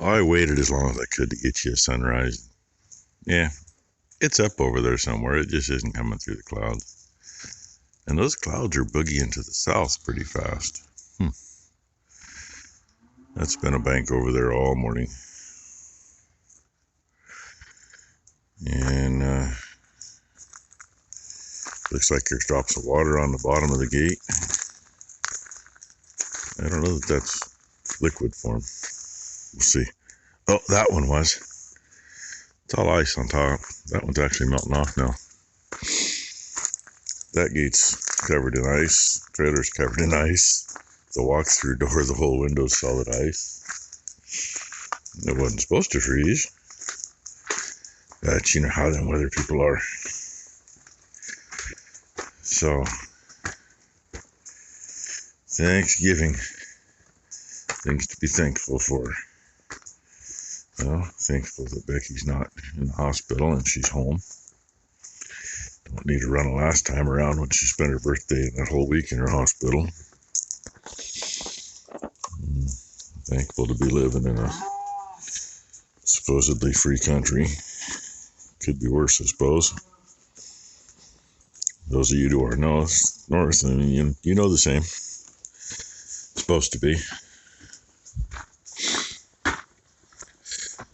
I waited as long as I could to get you a sunrise. Yeah, it's up over there somewhere. It just isn't coming through the clouds. And those clouds are boogieing to the south pretty fast. That's been a bank over there all morning. And looks like there's drops of water on the bottom of the gate. I don't know that that's liquid form. We'll see. Oh, that one was. It's all ice on top. That one's actually melting off now. That gate's covered in ice. Trailer's covered in ice. The walk-through door, the whole window's solid ice. It wasn't supposed to freeze. But you know how them weather people are. So, Thanksgiving. Things to be thankful for. Well, thankful that Becky's not in the hospital and she's home. Don't need to run a last time around when she spent her birthday and that whole week in her hospital. Thankful to be living in a supposedly free country. Could be worse, I suppose. Those of you who are north, I mean, you know the same. Supposed to be.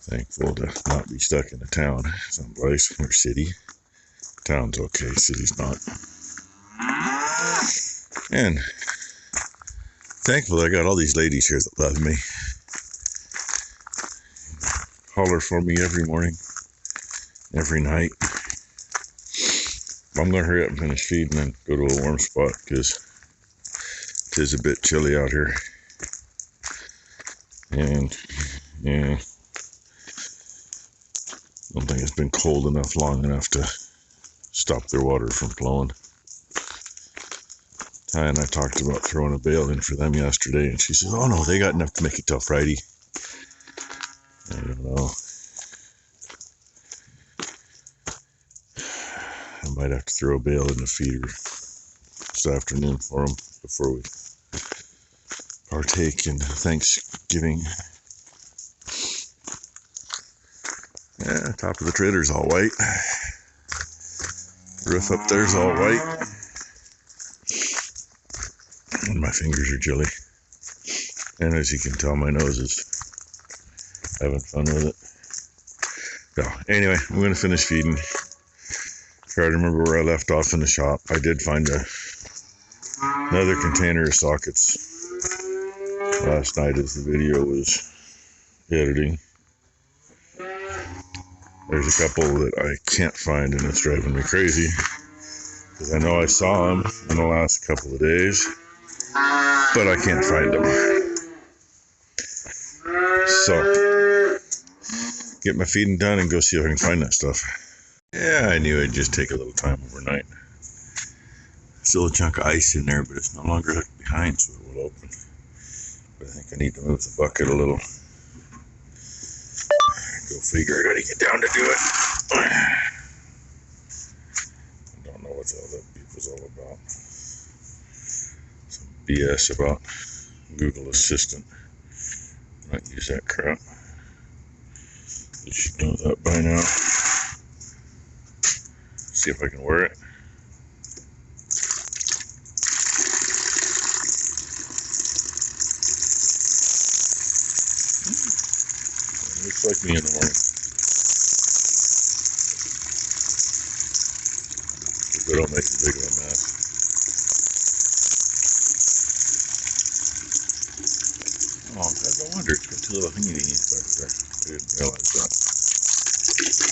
Thankful to not be stuck in a town someplace or city. Town's okay, city's not. And thankful I got all these ladies here that love me. Holler for me every morning, every night. I'm going to hurry up and finish feeding and go to a warm spot because it is a bit chilly out here. And, yeah, I don't think it's been cold enough long enough to stop their water from flowing. Ty and I talked about throwing a bale in for them yesterday, and she says, oh no, they got enough to make it till Friday. I don't know. I might have to throw a bale in the feeder this afternoon for them before we partake in Thanksgiving. Yeah, top of the trailer's all white. Roof up there's all white. And my fingers are chilly. And as you can tell, my nose is having fun with it. So, anyway, I'm going to finish feeding. Try to remember where I left off in the shop. I did find another container of sockets last night as the video was editing. There's a couple that I can't find, and it's driving me crazy because I know I saw them in the last couple of days, but I can't find them. So, get my feeding done and go see if I can find that stuff. Yeah, I knew I'd just take a little time overnight. Still a chunk of ice in there, but it's no longer hooked behind, so it will open. But I think I need to move the bucket a little. Go figure, I gotta get down to do it. I don't know what all that beef was all about. Some BS about Google Assistant. Not use that crap. You should know that by now. See if I can wear it. Looks like me in the morning. They don't make a big of a mess. Oh, I wonder, it's got two little thingy thingies back there. I didn't realize that.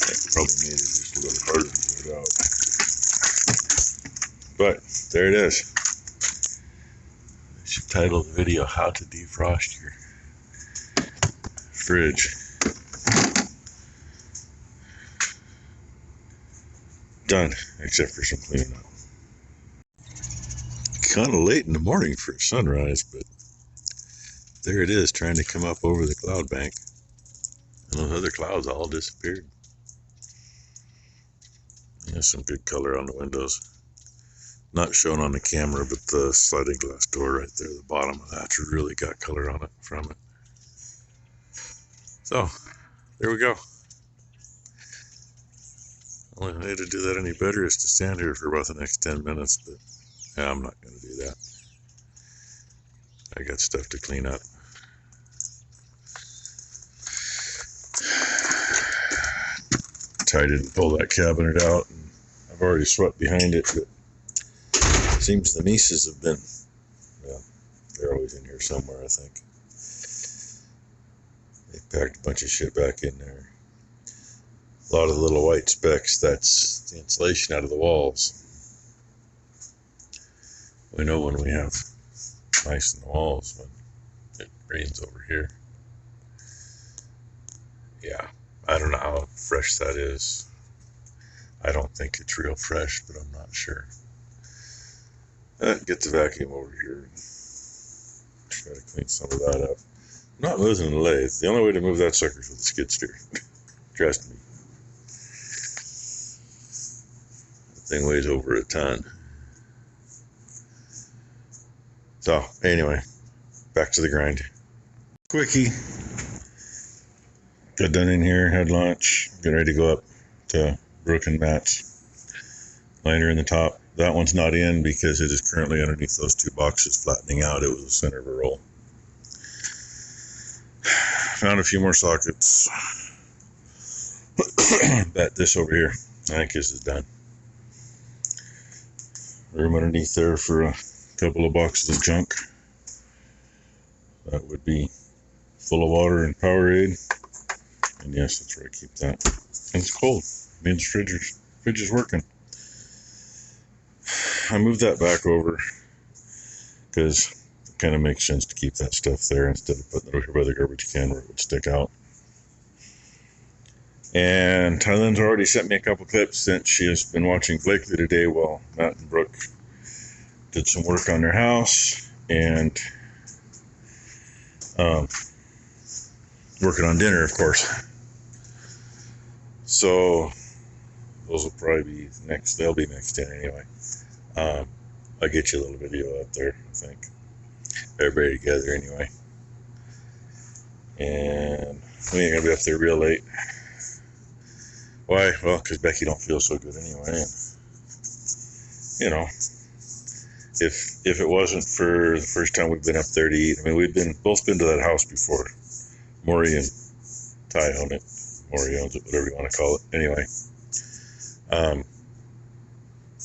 I probably made it just a little harder to get it out. But, there it is. I should title the video, How to Defrost Your Fridge. Done, except for some cleaning up. Kind of late in the morning for a sunrise, but there it is, trying to come up over the cloud bank. And those other clouds all disappeared. There's some good color on the windows. Not shown on the camera, but the sliding glass door right there, the bottom of that really got color on it from it. So, there we go. Only way to do that any better is to stand here for about the next 10 minutes, but yeah, I'm not going to do that. I got stuff to clean up. Tried to pull that cabinet out, and I've already swept behind it, but it seems the nieces have been, well, they're always in here somewhere, I think. They packed a bunch of shit back in there. A lot of the little white specks, that's the insulation out of the walls. We know when we have ice in the walls when it rains over here. Yeah, I don't know how fresh that is. I don't think it's real fresh, but I'm not sure. Get the vacuum over here. Try to clean some of that up. I'm not moving the lathe. The only way to move that sucker is with a skid steer. Trust me. The thing weighs over a ton. So, anyway, back to the grind. Quickie. Got done in here, had lunch, getting ready to go up to Brooke and Matt's. Liner in the top. That one's not in because it is currently underneath those two boxes flattening out. It was the center of a roll. Found a few more sockets. Bet this over here, I think this is done. Room underneath there for a couple of boxes of junk. That would be full of water and Powerade. And yes, that's where I keep that. And it's cold. Means fridge is working. I moved that back over because it kind of makes sense to keep that stuff there instead of putting it over here by the garbage can where it would stick out. And Tylen's already sent me a couple clips since she has been watching Blakely today while Matt and Brooke did some work on their house and working on dinner, of course. So those will probably be next. They'll be mixed in anyway. I'll get you a little video out there, I think. Everybody together anyway. And we ain't gonna be up there real late. Why? Well, because Becky don't feel so good anyway. And, you know, if it wasn't for the first time we've been up there to eat, I mean, we've both been to that house before. Maury and Ty own it. Maury owns it, whatever you want to call it. Anyway,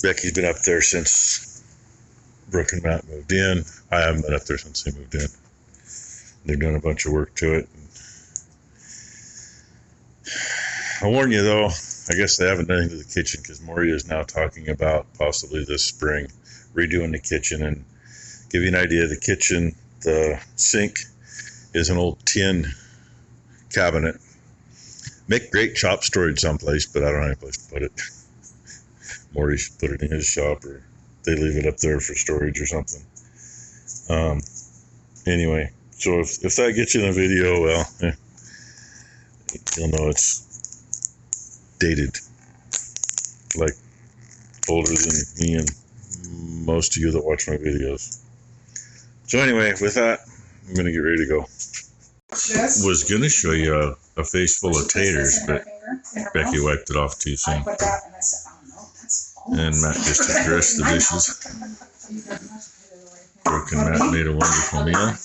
Becky's been up there since Brooke and Matt moved in. I haven't been up there since they moved in. They're doing a bunch of work to it. I warn you though, I guess they haven't done anything to the kitchen because Maury is now talking about possibly this spring redoing the kitchen. And give you an idea, the kitchen, the sink is an old tin cabinet. Make great shop storage someplace, but I don't have any place to put it. Maury should put it in his shop, or they leave it up there for storage or something. Anyway, so if that gets you in a video, well, you'll know it's dated, like older than me and most of you that watch my videos. So anyway, with that, I'm gonna get ready to go. Was gonna show you a face full of taters, but Becky wiped it off too soon. And Matt just took the rest of the dishes. Brooke and Matt made a wonderful meal.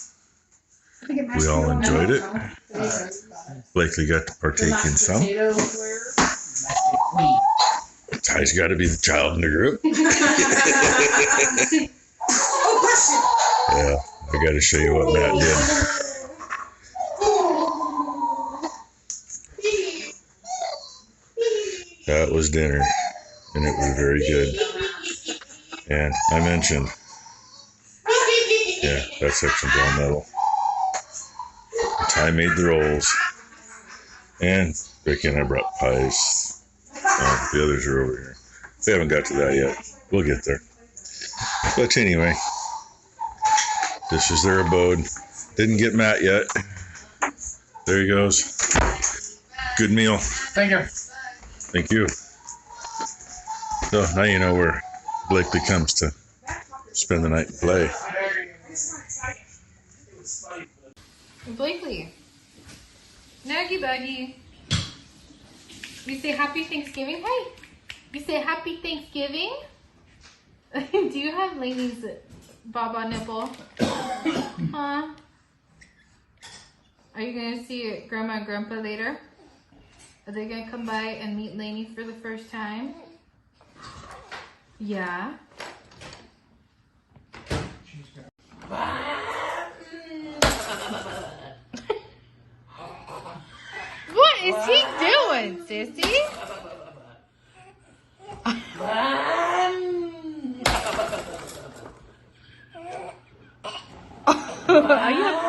We all enjoyed it. Blakely got to partake in some. Ty's got to be the child in the group. Yeah, I got to show you what Matt did. That was dinner, and it was very good. And I mentioned, yeah, that section's all metal. Ty made the rolls, and Becky and I brought pies. The others are over here. We haven't got to that yet. We'll get there. But anyway, this is their abode. Didn't get Matt yet. There he goes. Good meal. Thank you. Thank you. So now you know where Blakely comes to spend the night and play. Blakely. No. Maggie Buggy. You say Happy Thanksgiving? Hey, you say Happy Thanksgiving? Do you have Lainey's Baba nipple? Huh? Are you going to see Grandma and Grandpa later? Are they going to come by and meet Lainey for the first time? Yeah. What is he doing, sissy? Are you